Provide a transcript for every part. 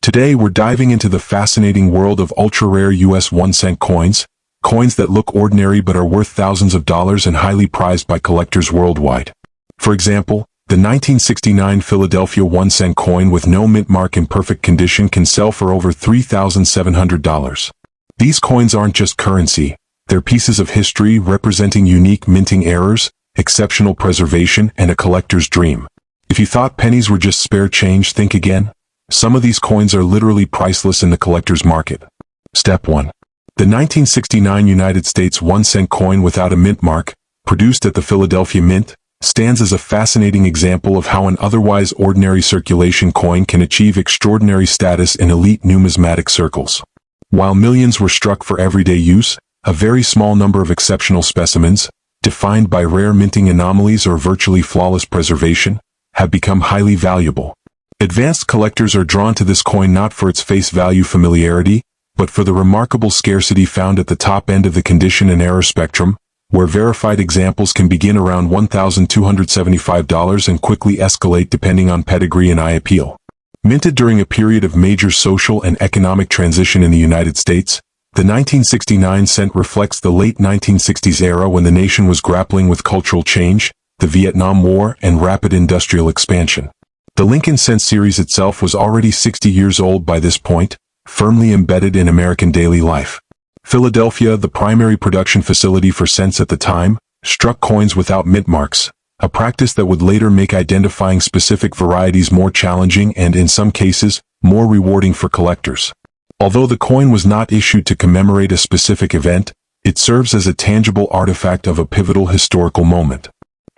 Today we're diving into the fascinating world of ultra-rare US 1-cent coins, coins that look ordinary but are worth thousands of dollars and highly prized by collectors worldwide. For example, the 1969 Philadelphia 1-cent coin with no mint mark in perfect condition can sell for over $3,700. These coins aren't just currency, they're pieces of history representing unique minting errors, exceptional preservation, and a collector's dream. If you thought pennies were just spare change, think again. Some of these coins are literally priceless in the collector's market. Step 1. The 1969 United States 1-cent coin without a mint mark, produced at the Philadelphia Mint, stands as a fascinating example of how an otherwise ordinary circulation coin can achieve extraordinary status in elite numismatic circles. While millions were struck for everyday use, a very small number of exceptional specimens, defined by rare minting anomalies or virtually flawless preservation, have become highly valuable. Advanced collectors are drawn to this coin not for its face value familiarity, but for the remarkable scarcity found at the top end of the condition and error spectrum, where verified examples can begin around $1,275 and quickly escalate depending on pedigree and eye appeal. Minted during a period of major social and economic transition in the United States, the 1969 cent reflects the late 1960s era when the nation was grappling with cultural change, the Vietnam War, and rapid industrial expansion. The Lincoln cent series itself was already 60 years old by this point, firmly embedded in American daily life. Philadelphia, the primary production facility for cents at the time, struck coins without mint marks, a practice that would later make identifying specific varieties more challenging and, in some cases, more rewarding for collectors. Although the coin was not issued to commemorate a specific event, it serves as a tangible artifact of a pivotal historical moment.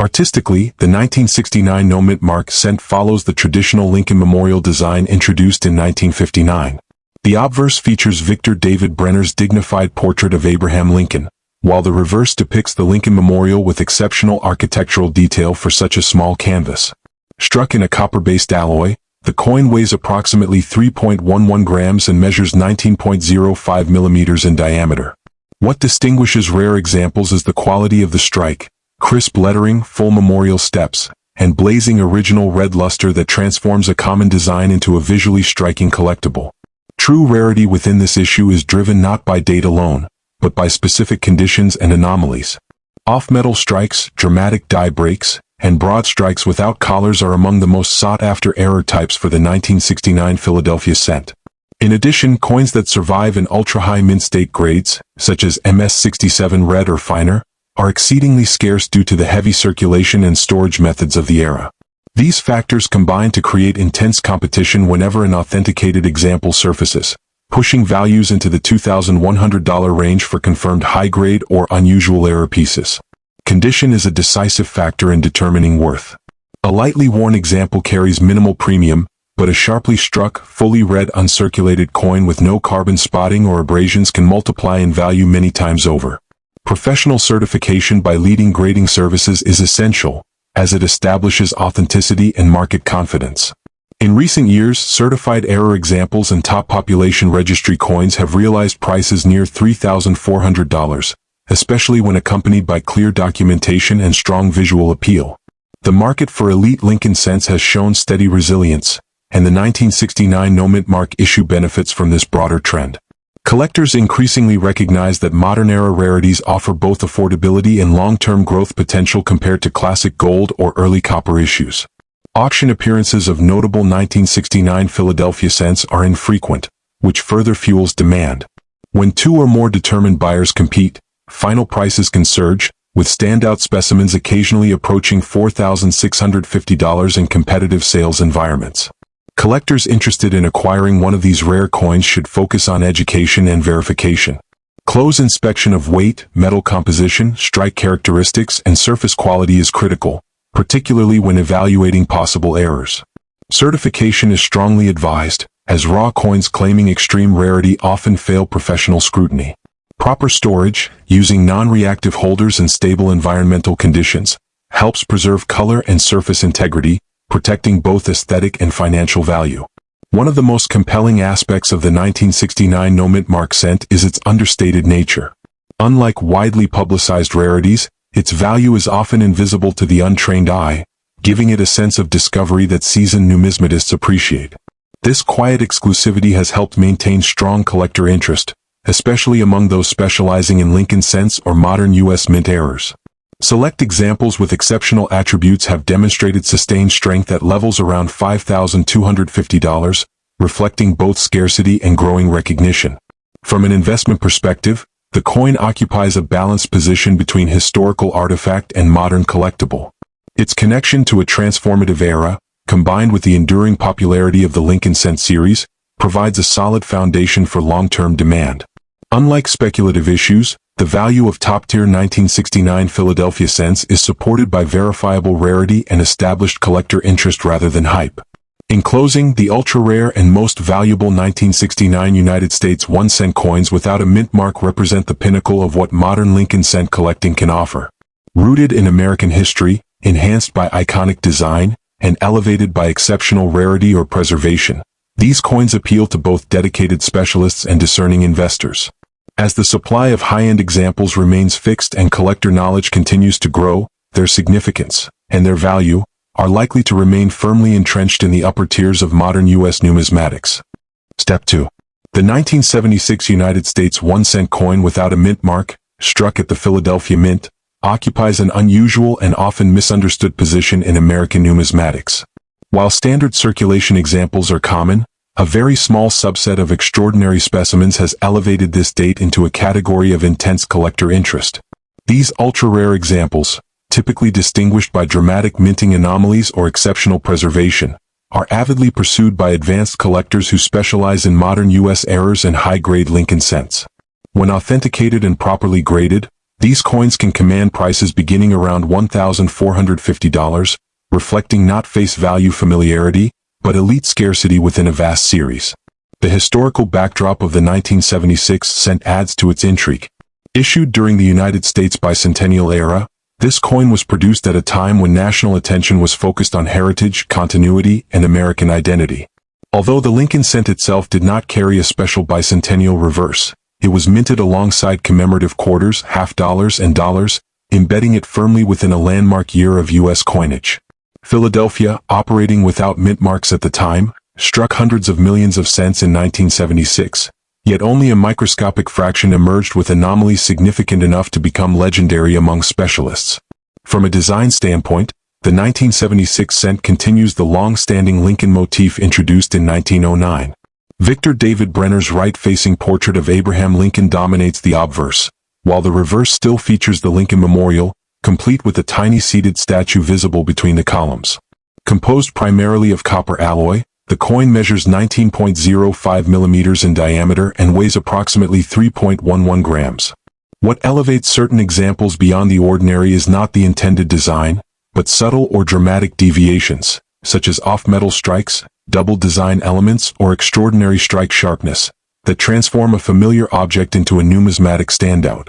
Artistically, the 1969 no-mint mark cent follows the traditional Lincoln Memorial design introduced in 1959. The obverse features Victor David Brenner's dignified portrait of Abraham Lincoln, while the reverse depicts the Lincoln Memorial with exceptional architectural detail for such a small canvas. Struck in a copper-based alloy, the coin weighs approximately 3.11 grams and measures 19.05 millimeters in diameter. What distinguishes rare examples is the quality of the strike, crisp lettering, full memorial steps, and blazing original red luster that transforms a common design into a visually striking collectible. True rarity within this issue is driven not by date alone, but by specific conditions and anomalies. Off-metal strikes, dramatic die breaks, and broad strikes without collars are among the most sought-after error types for the 1969 Philadelphia cent. In addition, coins that survive in ultra-high mint state grades, such as MS-67 red or finer, are exceedingly scarce due to the heavy circulation and storage methods of the era. These factors combine to create intense competition whenever an authenticated example surfaces, pushing values into the $2,100 range for confirmed high-grade or unusual error pieces. Condition is a decisive factor in determining worth. A lightly worn example carries minimal premium, but a sharply struck, fully red uncirculated coin with no carbon spotting or abrasions can multiply in value many times over. Professional certification by leading grading services is essential, as it establishes authenticity and market confidence. In recent years, certified error examples and top population registry coins have realized prices near $3,400, especially when accompanied by clear documentation and strong visual appeal. The market for elite Lincoln cents has shown steady resilience, and the 1969 no-mint mark issue benefits from this broader trend. Collectors increasingly recognize that modern-era rarities offer both affordability and long-term growth potential compared to classic gold or early copper issues. Auction appearances of notable 1969 Philadelphia cents are infrequent, which further fuels demand. When two or more determined buyers compete, final prices can surge, with standout specimens occasionally approaching $4,650 in competitive sales environments. Collectors interested in acquiring one of these rare coins should focus on education and verification. Close inspection of weight, metal composition, strike characteristics, and surface quality is critical, particularly when evaluating possible errors. Certification is strongly advised, as raw coins claiming extreme rarity often fail professional scrutiny. Proper storage, using non-reactive holders and stable environmental conditions, helps preserve color and surface integrity, protecting both aesthetic and financial value. One of the most compelling aspects of the 1969 no-mint mark cent is its understated nature. Unlike widely publicized rarities, its value is often invisible to the untrained eye, giving it a sense of discovery that seasoned numismatists appreciate. This quiet exclusivity has helped maintain strong collector interest, especially among those specializing in Lincoln cents or modern U.S. Mint errors. Select examples with exceptional attributes have demonstrated sustained strength at levels around $5,250, reflecting both scarcity and growing recognition. From an investment perspective, the coin occupies a balanced position between historical artifact and modern collectible. Its connection to a transformative era, combined with the enduring popularity of the Lincoln Cent series, provides a solid foundation for long-term demand. Unlike speculative issues, the value of top-tier 1969 Philadelphia cents is supported by verifiable rarity and established collector interest rather than hype. In closing, the ultra-rare and most valuable 1969 United States 1-cent coins without a mint mark represent the pinnacle of what modern Lincoln cent collecting can offer. Rooted in American history, enhanced by iconic design, and elevated by exceptional rarity or preservation, these coins appeal to both dedicated specialists and discerning investors. As the supply of high-end examples remains fixed and collector knowledge continues to grow, their significance, and their value, are likely to remain firmly entrenched in the upper tiers of modern U.S. numismatics. Step 2. The 1976 United States 1-cent coin without a mint mark, struck at the Philadelphia Mint, occupies an unusual and often misunderstood position in American numismatics. While standard circulation examples are common, a very small subset of extraordinary specimens has elevated this date into a category of intense collector interest. These ultra-rare examples, typically distinguished by dramatic minting anomalies or exceptional preservation, are avidly pursued by advanced collectors who specialize in modern U.S. errors and high-grade Lincoln cents. When authenticated and properly graded, these coins can command prices beginning around $1,450, reflecting not face value familiarity, but elite scarcity within a vast series. The historical backdrop of the 1976 cent adds to its intrigue. Issued during the United States bicentennial era, this coin was produced at a time when national attention was focused on heritage, continuity, and American identity. Although the Lincoln cent itself did not carry a special bicentennial reverse, it was minted alongside commemorative quarters, half dollars, and dollars, embedding it firmly within a landmark year of U.S. coinage. Philadelphia, operating without mint marks at the time, struck hundreds of millions of cents in 1976, yet only a microscopic fraction emerged with anomalies significant enough to become legendary among specialists. From a design standpoint, the 1976 cent continues the long-standing Lincoln motif introduced in 1909. Victor David Brenner's right-facing portrait of Abraham Lincoln dominates the obverse, while the reverse still features the Lincoln Memorial, complete with a tiny seated statue visible between the columns. Composed primarily of copper alloy, the coin measures 19.05 millimeters in diameter and weighs approximately 3.11 grams. What elevates certain examples beyond the ordinary is not the intended design, but subtle or dramatic deviations, such as off-metal strikes, double design elements, or extraordinary strike sharpness, that transform a familiar object into a numismatic standout.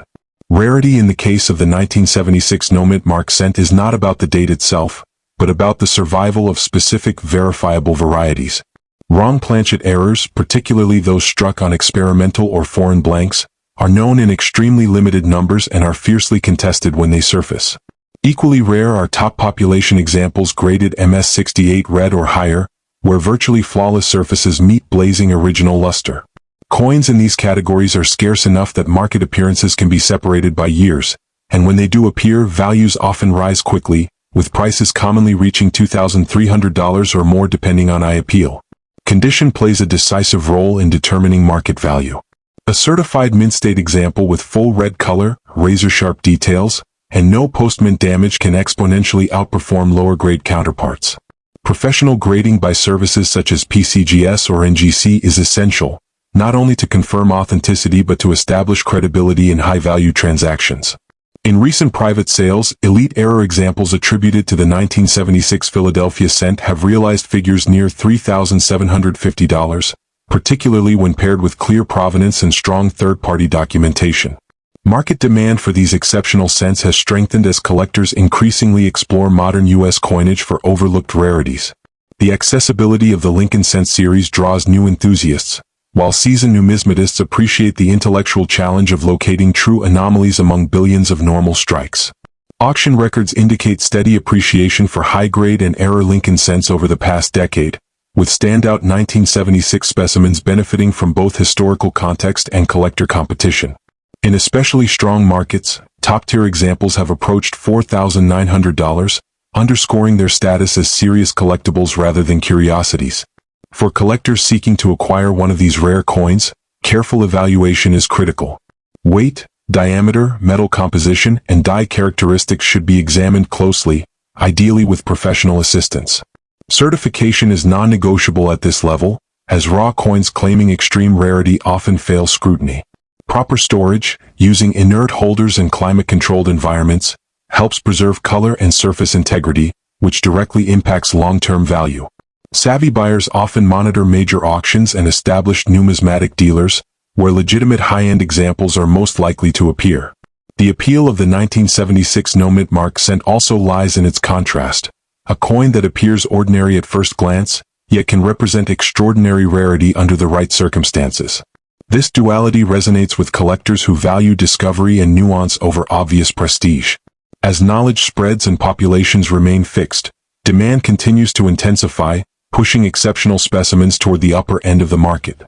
Rarity in the case of the 1976 no-mint mark cent is not about the date itself, but about the survival of specific verifiable varieties. Wrong planchet errors, particularly those struck on experimental or foreign blanks, are known in extremely limited numbers and are fiercely contested when they surface. Equally rare are top population examples graded MS68 red or higher, where virtually flawless surfaces meet blazing original luster. Coins in these categories are scarce enough that market appearances can be separated by years, and when they do appear, values often rise quickly, with prices commonly reaching $2,300 or more depending on eye appeal. Condition plays a decisive role in determining market value. A certified mint state example with full red color, razor-sharp details, and no post-mint damage can exponentially outperform lower-grade counterparts. Professional grading by services such as PCGS or NGC is essential, not only to confirm authenticity but to establish credibility in high-value transactions. In recent private sales, elite error examples attributed to the 1976 Philadelphia cent have realized figures near $3,750, particularly when paired with clear provenance and strong third-party documentation. Market demand for these exceptional cents has strengthened as collectors increasingly explore modern U.S. coinage for overlooked rarities. The accessibility of the Lincoln cent series draws new enthusiasts, while seasoned numismatists appreciate the intellectual challenge of locating true anomalies among billions of normal strikes. Auction records indicate steady appreciation for high-grade and error Lincoln cents over the past decade, with standout 1976 specimens benefiting from both historical context and collector competition. In especially strong markets, top-tier examples have approached $4,900, underscoring their status as serious collectibles rather than curiosities. For collectors seeking to acquire one of these rare coins, careful evaluation is critical. Weight, diameter, metal composition, and die characteristics should be examined closely, ideally with professional assistance. Certification is non-negotiable at this level, as raw coins claiming extreme rarity often fail scrutiny. Proper storage, using inert holders and climate-controlled environments, helps preserve color and surface integrity, which directly impacts long-term value. Savvy buyers often monitor major auctions and established numismatic dealers, where legitimate high-end examples are most likely to appear. The appeal of the 1976 no-mint mark cent also lies in its contrast. A coin that appears ordinary at first glance, yet can represent extraordinary rarity under the right circumstances. This duality resonates with collectors who value discovery and nuance over obvious prestige. As knowledge spreads and populations remain fixed, demand continues to intensify, pushing exceptional specimens toward the upper end of the market.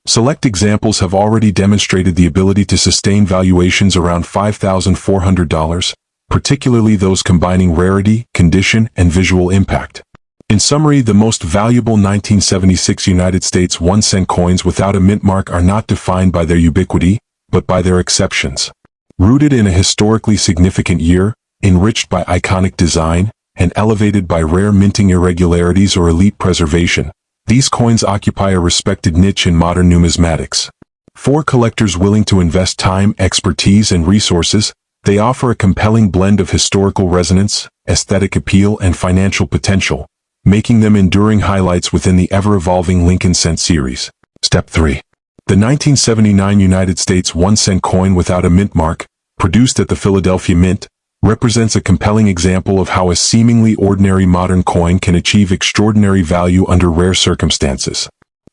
Select examples have already demonstrated the ability to sustain valuations around $5,400, particularly those combining rarity, condition, and visual impact. In summary, the most valuable 1976 United States 1-cent coins without a mint mark are not defined by their ubiquity, but by their exceptions. Rooted in a historically significant year, enriched by iconic design, and elevated by rare minting irregularities or elite preservation, these coins occupy a respected niche in modern numismatics. For collectors willing to invest time, expertise, and resources, they offer a compelling blend of historical resonance, aesthetic appeal, and financial potential, making them enduring highlights within the ever-evolving Lincoln Cent series. Step 3. The 1979 United States 1-cent coin without a mint mark, produced at the Philadelphia Mint, represents a compelling example of how a seemingly ordinary modern coin can achieve extraordinary value under rare circumstances.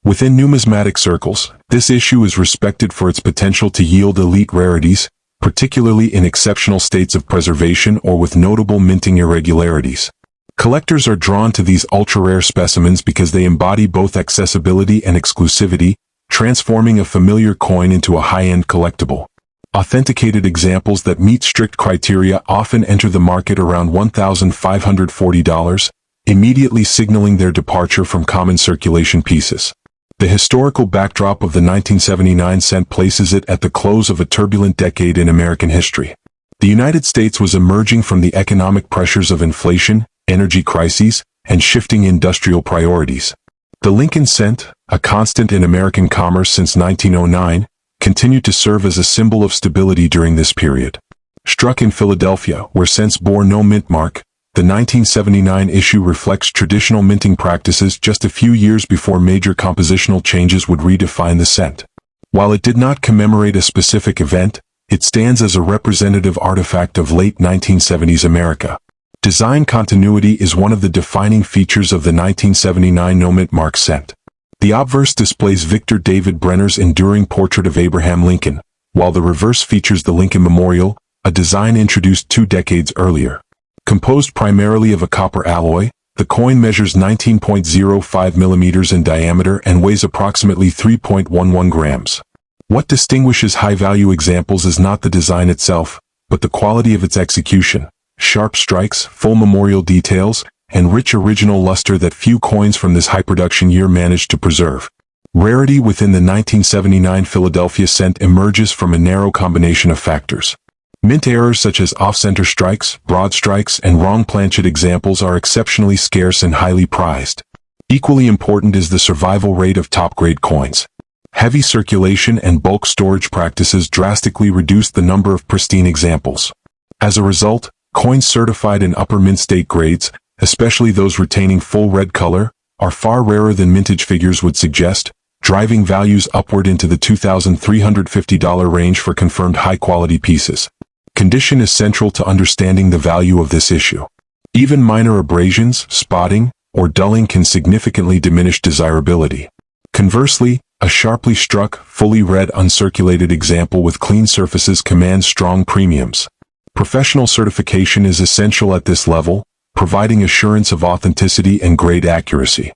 Within numismatic circles, this issue is respected for its potential to yield elite rarities, particularly in exceptional states of preservation or with notable minting irregularities. Collectors are drawn to these ultra-rare specimens because they embody both accessibility and exclusivity, transforming a familiar coin into a high-end collectible. Authenticated examples that meet strict criteria often enter the market around $1,540, immediately signaling their departure from common circulation pieces. The historical backdrop of the 1979 cent places it at the close of a turbulent decade in American history. The United States was emerging from the economic pressures of inflation, energy crises, and shifting industrial priorities. The Lincoln cent, a constant in American commerce since 1909, continued to serve as a symbol of stability during this period. Struck in Philadelphia, where cents bore no mint mark, the 1979 issue reflects traditional minting practices just a few years before major compositional changes would redefine the cent. While it did not commemorate a specific event, it stands as a representative artifact of late 1970s America. Design continuity is one of the defining features of the 1979 no-mint mark cent. The obverse displays Victor David Brenner's enduring portrait of Abraham Lincoln, while the reverse features the Lincoln Memorial, a design introduced 2 decades earlier. Composed primarily of a copper alloy, the coin measures 19.05 millimeters in diameter and weighs approximately 3.11 grams. What distinguishes high-value examples is not the design itself, but the quality of its execution. Sharp strikes, full memorial details, and rich original luster that few coins from this high-production year managed to preserve. Rarity within the 1979 Philadelphia cent emerges from a narrow combination of factors. Mint errors such as off-center strikes, broad strikes, and wrong planchet examples are exceptionally scarce and highly prized. Equally important is the survival rate of top-grade coins. Heavy circulation and bulk storage practices drastically reduce the number of pristine examples. As a result, coins certified in upper mint state grades, especially those retaining full red color, are far rarer than mintage figures would suggest, driving values upward into the $2,350 range for confirmed high-quality pieces. Condition is central to understanding the value of this issue. Even minor abrasions, spotting, or dulling can significantly diminish desirability. Conversely, a sharply struck, fully read uncirculated example with clean surfaces commands strong premiums. Professional certification is essential at this level, providing assurance of authenticity and grade accuracy.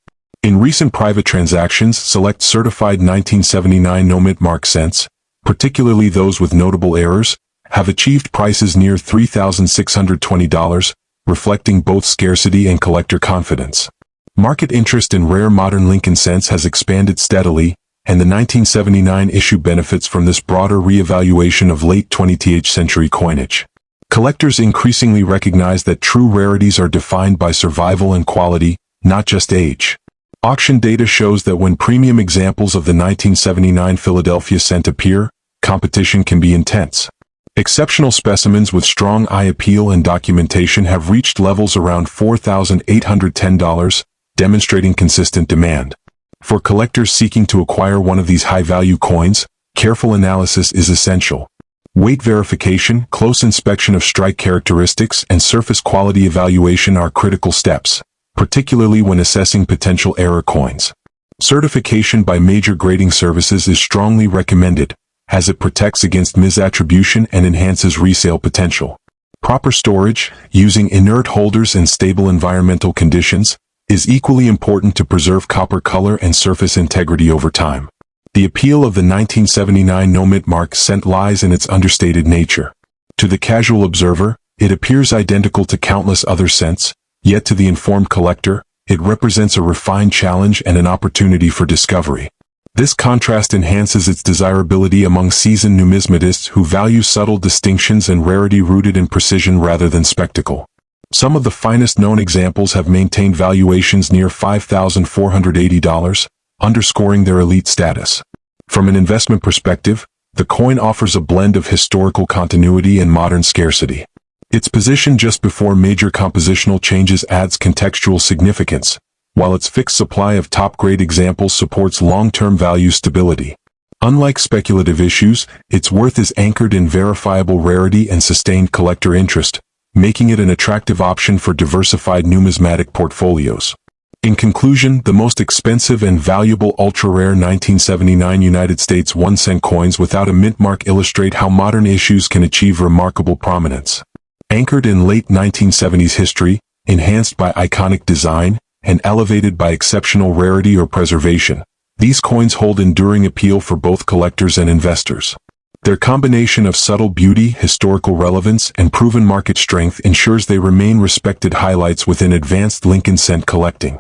In recent private transactions, select certified 1979 no-mint mark cents, particularly those with notable errors, have achieved prices near $3,620, reflecting both scarcity and collector confidence. Market interest in rare modern Lincoln cents has expanded steadily, and the 1979 issue benefits from this broader reevaluation of late 20th century coinage. Collectors increasingly recognize that true rarities are defined by survival and quality, not just age. Auction data shows that when premium examples of the 1979 Philadelphia cent appear, competition can be intense. Exceptional specimens with strong eye appeal and documentation have reached levels around $4,810, demonstrating consistent demand. For collectors seeking to acquire one of these high-value coins, careful analysis is essential. Weight verification, close inspection of strike characteristics, and surface quality evaluation are critical steps, particularly when assessing potential error coins. Certification by major grading services is strongly recommended, as it protects against misattribution and enhances resale potential. Proper storage, using inert holders in stable environmental conditions, is equally important to preserve copper color and surface integrity over time. The appeal of the 1979 no-mint mark cent lies in its understated nature. To the casual observer, it appears identical to countless other cents, yet to the informed collector, it represents a refined challenge and an opportunity for discovery. This contrast enhances its desirability among seasoned numismatists who value subtle distinctions and rarity rooted in precision rather than spectacle. Some of the finest known examples have maintained valuations near $5,480, underscoring their elite status. From an investment perspective, the coin offers a blend of historical continuity and modern scarcity. Its position just before major compositional changes adds contextual significance, while its fixed supply of top-grade examples supports long-term value stability. Unlike speculative issues, its worth is anchored in verifiable rarity and sustained collector interest, making it an attractive option for diversified numismatic portfolios. In conclusion, the most expensive and valuable ultra-rare 1979 United States 1-cent coins without a mint mark illustrate how modern issues can achieve remarkable prominence. Anchored in late 1970s history, enhanced by iconic design, and elevated by exceptional rarity or preservation, these coins hold enduring appeal for both collectors and investors. Their combination of subtle beauty, historical relevance, and proven market strength ensures they remain respected highlights within advanced Lincoln cent collecting.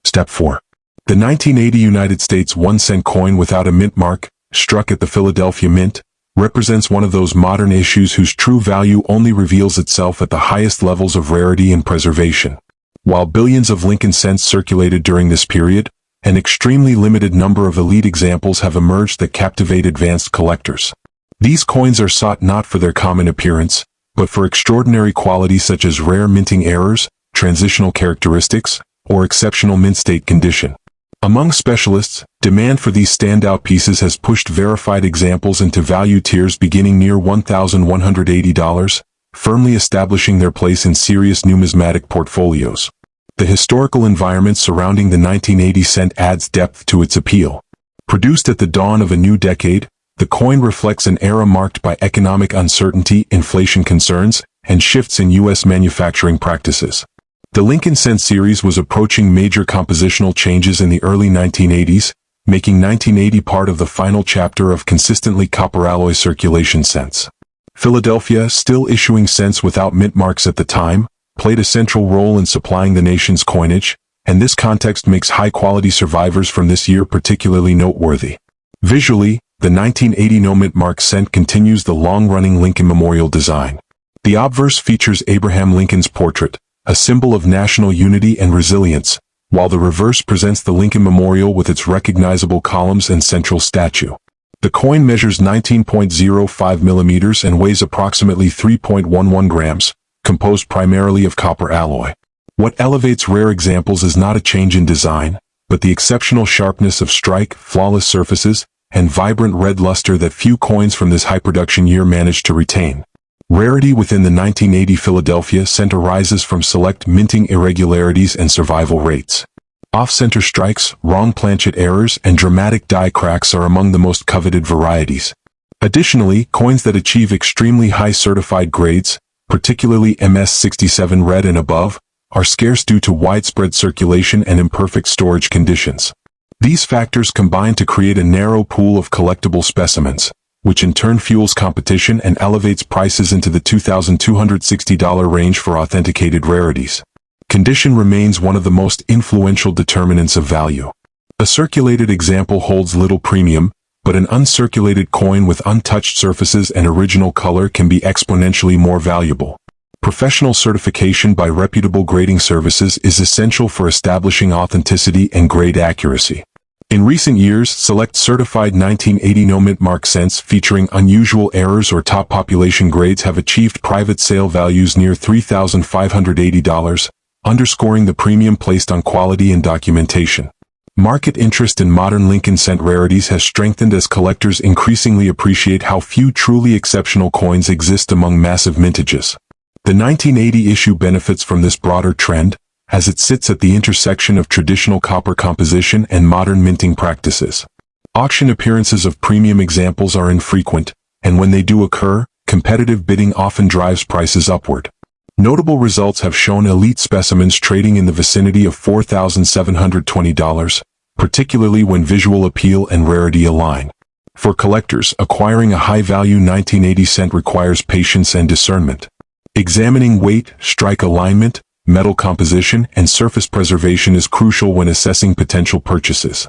Step 4. The 1980 United States 1-cent coin without a mint mark, struck at the Philadelphia Mint, represents one of those modern issues whose true value only reveals itself at the highest levels of rarity and preservation. While billions of Lincoln cents circulated during this period, an extremely limited number of elite examples have emerged that captivate advanced collectors. These coins are sought not for their common appearance, but for extraordinary qualities such as rare minting errors, transitional characteristics, or exceptional mint state condition. Among specialists, demand for these standout pieces has pushed verified examples into value tiers beginning near $1,180, firmly establishing their place in serious numismatic portfolios. The historical environment surrounding the 1980 cent adds depth to its appeal. Produced at the dawn of a new decade, the coin reflects an era marked by economic uncertainty, inflation concerns, and shifts in U.S. manufacturing practices. The Lincoln cent series was approaching major compositional changes in the early 1980s, making 1980 part of the final chapter of consistently copper alloy circulation cents. Philadelphia, still issuing cents without mint marks at the time, played a central role in supplying the nation's coinage, and this context makes high-quality survivors from this year particularly noteworthy. Visually, the 1980 no-mint mark cent continues the long-running Lincoln Memorial design. The obverse features Abraham Lincoln's portrait, a symbol of national unity and resilience, while the reverse presents the Lincoln Memorial with its recognizable columns and central statue. The coin measures 19.05 millimeters and weighs approximately 3.11 grams, composed primarily of copper alloy. What elevates rare examples is not a change in design, but the exceptional sharpness of strike, flawless surfaces, and vibrant red luster that few coins from this high-production year managed to retain. Rarity within the 1980 Philadelphia cent arises from select minting irregularities and survival rates. Off-center strikes, wrong planchet errors, and dramatic die cracks are among the most coveted varieties. Additionally, coins that achieve extremely high certified grades, particularly MS-67 red and above, are scarce due to widespread circulation and imperfect storage conditions. These factors combine to create a narrow pool of collectible specimens, which in turn fuels competition and elevates prices into the $2,260 range for authenticated rarities. Condition remains one of the most influential determinants of value. A circulated example holds little premium, but an uncirculated coin with untouched surfaces and original color can be exponentially more valuable. Professional certification by reputable grading services is essential for establishing authenticity and grade accuracy. In recent years, select certified 1980 no-mint mark cents featuring unusual errors or top population grades have achieved private sale values near $3,580, underscoring the premium placed on quality and documentation. Market interest in modern Lincoln cent rarities has strengthened as collectors increasingly appreciate how few truly exceptional coins exist among massive mintages. The 1980 issue benefits from this broader trend, as it sits at the intersection of traditional copper composition and modern minting practices. Auction appearances of premium examples are infrequent, and when they do occur, competitive bidding often drives prices upward. Notable results have shown elite specimens trading in the vicinity of $4,720, particularly when visual appeal and rarity align. For collectors, acquiring a high-value 1980 cent requires patience and discernment. Examining weight, strike alignment, metal composition, and surface preservation is crucial when assessing potential purchases.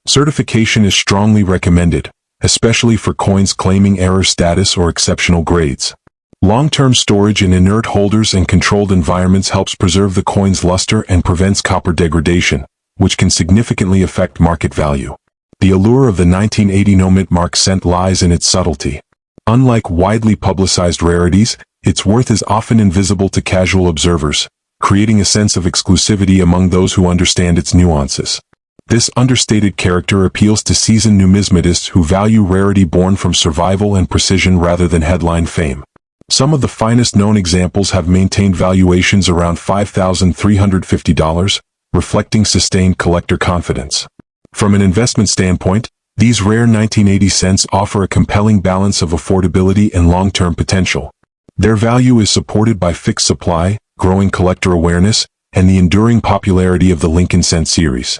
Certification is strongly recommended, especially for coins claiming error status or exceptional grades. Long-term storage in inert holders and controlled environments helps preserve the coin's luster and prevents copper degradation, which can significantly affect market value. The allure of the 1980 no-mint mark cent lies in its subtlety. Unlike widely publicized rarities, its worth is often invisible to casual observers, creating a sense of exclusivity among those who understand its nuances. This understated character appeals to seasoned numismatists who value rarity born from survival and precision rather than headline fame. Some of the finest known examples have maintained valuations around $5,350, reflecting sustained collector confidence. From an investment standpoint, these rare 1980 cents offer a compelling balance of affordability and long-term potential. Their value is supported by fixed supply, growing collector awareness, and the enduring popularity of the Lincoln cent series.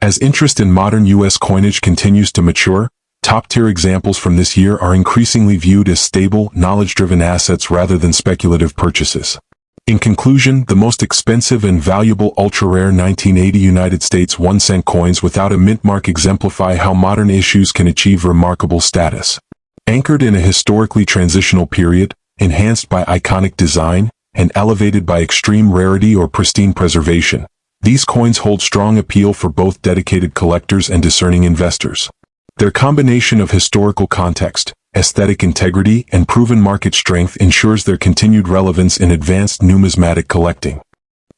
As interest in modern U.S. coinage continues to mature, top-tier examples from this year are increasingly viewed as stable, knowledge-driven assets rather than speculative purchases. In conclusion, the most expensive and valuable ultra-rare 1980 United States 1-cent coins without a mint mark exemplify how modern issues can achieve remarkable status. Anchored in a historically transitional period, enhanced by iconic design, and elevated by extreme rarity or pristine preservation, these coins hold strong appeal for both dedicated collectors and discerning investors. Their combination of historical context, aesthetic integrity, and proven market strength ensures their continued relevance in advanced numismatic collecting.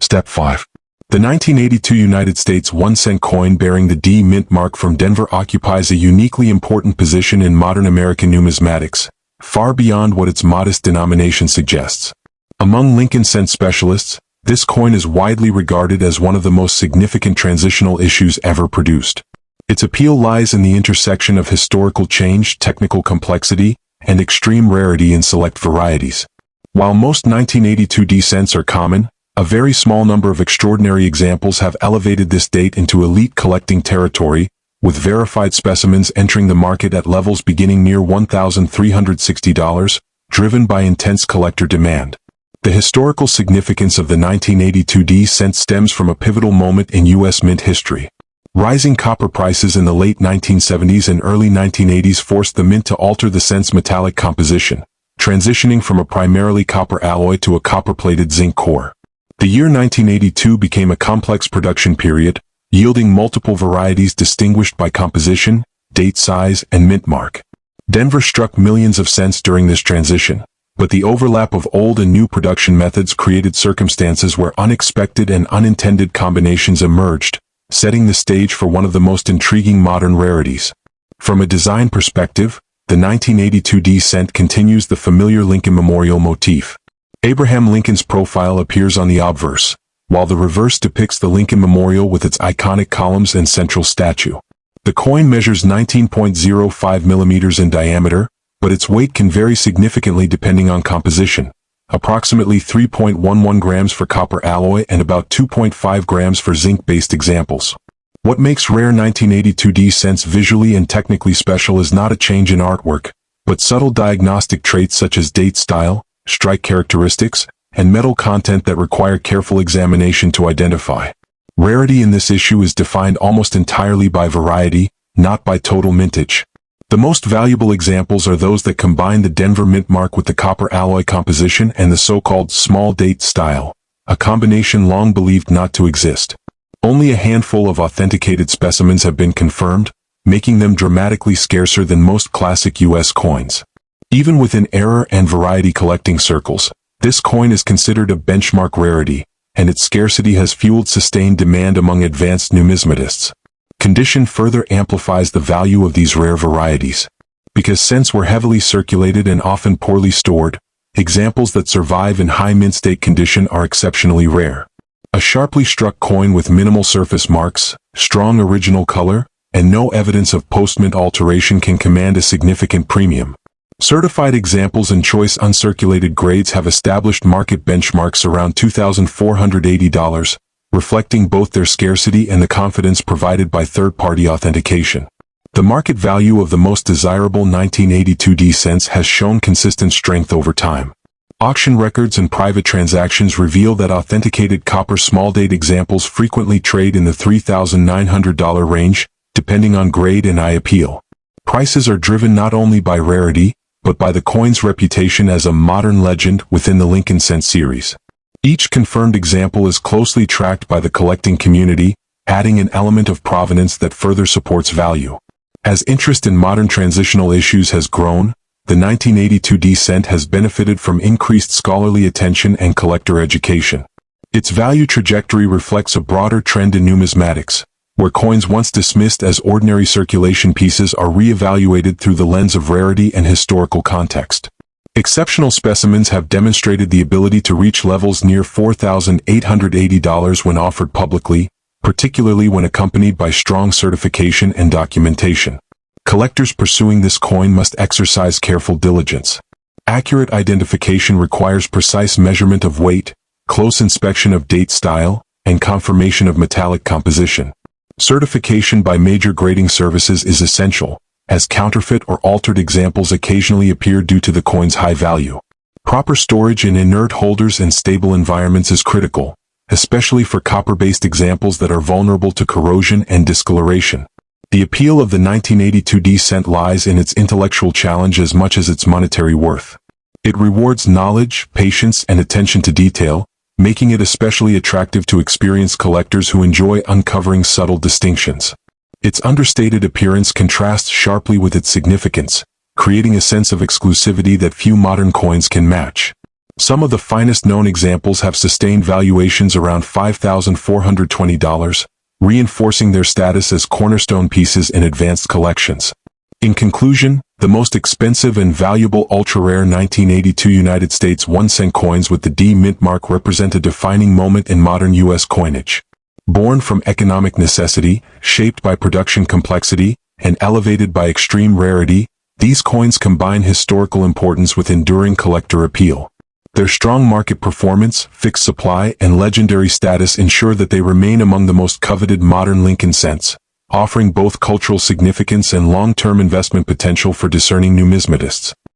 Step 5. The 1982 United States 1-cent coin bearing the D mint mark from Denver occupies a uniquely important position in modern American numismatics, far beyond what its modest denomination suggests. Among Lincoln cent specialists, this coin is widely regarded as one of the most significant transitional issues ever produced. Its appeal lies in the intersection of historical change, technical complexity, and extreme rarity in select varieties. While most 1982 D cents are common, a very small number of extraordinary examples have elevated this date into elite collecting territory, with verified specimens entering the market at levels beginning near $1,360, driven by intense collector demand. The historical significance of the 1982 D cent stems from a pivotal moment in U.S. mint history. Rising copper prices in the late 1970s and early 1980s forced the mint to alter the cent's metallic composition, transitioning from a primarily copper alloy to a copper-plated zinc core. The year 1982 became a complex production period, yielding multiple varieties distinguished by composition, date size, and mint mark. Denver struck millions of cents during this transition, but the overlap of old and new production methods created circumstances where unexpected and unintended combinations emerged, setting the stage for one of the most intriguing modern rarities. From a design perspective, the 1982 D cent continues the familiar Lincoln Memorial motif. Abraham Lincoln's profile appears on the obverse, while the reverse depicts the Lincoln Memorial with its iconic columns and central statue. The coin measures 19.05 millimeters in diameter, but its weight can vary significantly depending on composition, approximately 3.11 grams for copper alloy and about 2.5 grams for zinc-based examples. What makes rare 1982D cents visually and technically special is not a change in artwork, but subtle diagnostic traits such as date style, strike characteristics, and metal content that require careful examination to identify. Rarity in this issue is defined almost entirely by variety, not by total mintage. The most valuable examples are those that combine the Denver mint mark with the copper alloy composition and the so-called small date style, a combination long believed not to exist. Only a handful of authenticated specimens have been confirmed, making them dramatically scarcer than most classic U.S. coins. Even within error and variety collecting circles, this coin is considered a benchmark rarity, and its scarcity has fueled sustained demand among advanced numismatists. Condition further amplifies the value of these rare varieties. Because cents were heavily circulated and often poorly stored, examples that survive in high mint state condition are exceptionally rare. A sharply struck coin with minimal surface marks, strong original color, and no evidence of post-mint alteration can command a significant premium. Certified examples and choice uncirculated grades have established market benchmarks around $2,480, reflecting both their scarcity and the confidence provided by third-party authentication. The market value of the most desirable 1982D cents has shown consistent strength over time. Auction records and private transactions reveal that authenticated copper small-date examples frequently trade in the $3,900 range, depending on grade and eye appeal. Prices are driven not only by rarity, but by the coin's reputation as a modern legend within the Lincoln Cent series. Each confirmed example is closely tracked by the collecting community, adding an element of provenance that further supports value. As interest in modern transitional issues has grown, the 1982D cent has benefited from increased scholarly attention and collector education. Its value trajectory reflects a broader trend in numismatics, where coins once dismissed as ordinary circulation pieces are re-evaluated through the lens of rarity and historical context. Exceptional specimens have demonstrated the ability to reach levels near $4,880 when offered publicly, particularly when accompanied by strong certification and documentation. Collectors pursuing this coin must exercise careful diligence. Accurate identification requires precise measurement of weight, close inspection of date style, and confirmation of metallic composition. Certification by major grading services is essential, as counterfeit or altered examples occasionally appear due to the coin's high value. Proper storage in inert holders and stable environments is critical, especially for copper-based examples that are vulnerable to corrosion and discoloration. The appeal of the 1982D cent lies in its intellectual challenge as much as its monetary worth. It rewards knowledge, patience, and attention to detail, making it especially attractive to experienced collectors who enjoy uncovering subtle distinctions. Its understated appearance contrasts sharply with its significance, creating a sense of exclusivity that few modern coins can match. Some of the finest known examples have sustained valuations around $5,420, reinforcing their status as cornerstone pieces in advanced collections. In conclusion, the most expensive and valuable ultra-rare 1982 United States 1-cent coins with the D mint mark represent a defining moment in modern U.S. coinage. Born from economic necessity, shaped by production complexity, and elevated by extreme rarity, these coins combine historical importance with enduring collector appeal. Their strong market performance, fixed supply, and legendary status ensure that they remain among the most coveted modern Lincoln cents, offering both cultural significance and long-term investment potential for discerning numismatists.